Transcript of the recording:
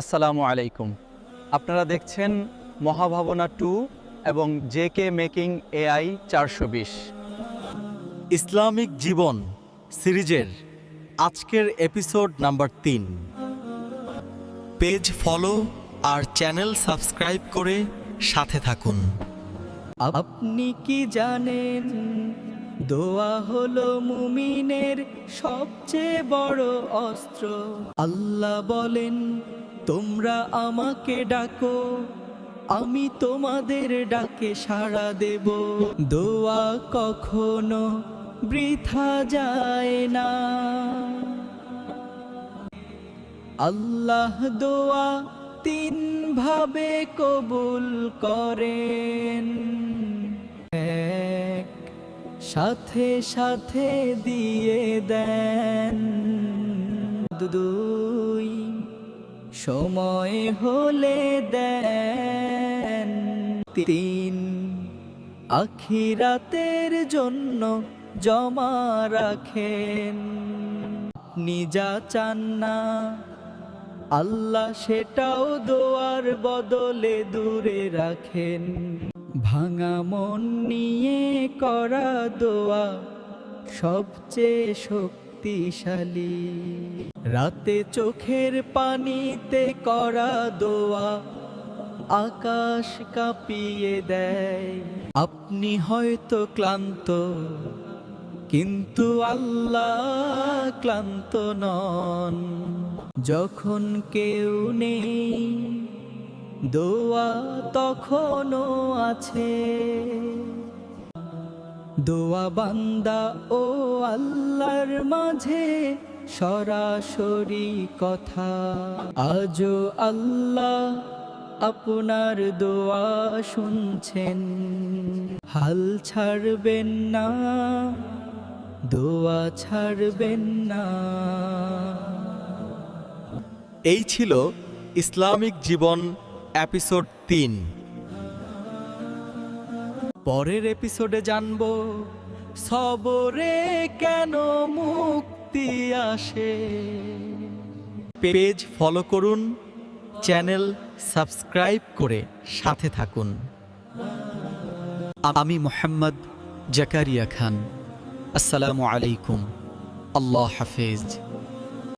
আসসালামু আলাইকুম। আপনারা দেখছেন মহাভাবনা 2 এবং জেকে মেকিং এআই 420। ইসলামিক জীবন সিরিজের আজকের এপিসোড নাম্বার 3। পেজ ফলো আর চ্যানেল সাবস্ক্রাইব করে সাথে থাকুন। আপনি কি জানেন দোয়া হলো মুমিনের সবচেয়ে বড় অস্ত্র। আল্লাহ বলেন, তোমরা আমাকে ডাকো, আমি তোমাদের ডাকে সাড়া দেব। দোয়া কখনো বৃথা যায় না। আল্লাহ দোয়া 3 ভাবে কবুল করেন। এক, সাথে সাথে দিয়ে দেন। 2, সময় হলে দেন। 3, আখিরাতের জন্য জমা রাখেন। আপনি যা চান না আল্লাহ সেটাও দোয়ার বদলে দূরে রাখেন। ভাঙা মন নিয়ে করা দোয়া সবচেয়ে শক্তিশালী। রাতে চোখের পানিতে করা দোয়া আকাশ কাঁপিয়ে দেয়। আপনি হয়তো ক্লান্ত, কিন্তু আল্লাহ ক্লান্ত নন। যখন কেউ নেই দোয়া তখনও আছে। দোয়া বান্দা ও আল্লাহর মাঝে সরাসরি কথা। আজও আল্লাহ আপনার দোয়া শুনছেন। হাল ছাড়বেন না, দোয়া ছাড়বেন না। এই ছিল ইসলামিক জীবন এপিসোড 3। পরের এপিসোডে জানবো সবরে কেন মুক্তি আসে। পেজ ফলো করুন, চ্যানেল সাবস্ক্রাইব করে সাথে থাকুন। আমি মোহাম্মদ জাকারিয়া খান। আসসালামু আলাইকুম। আল্লাহ হাফেজ।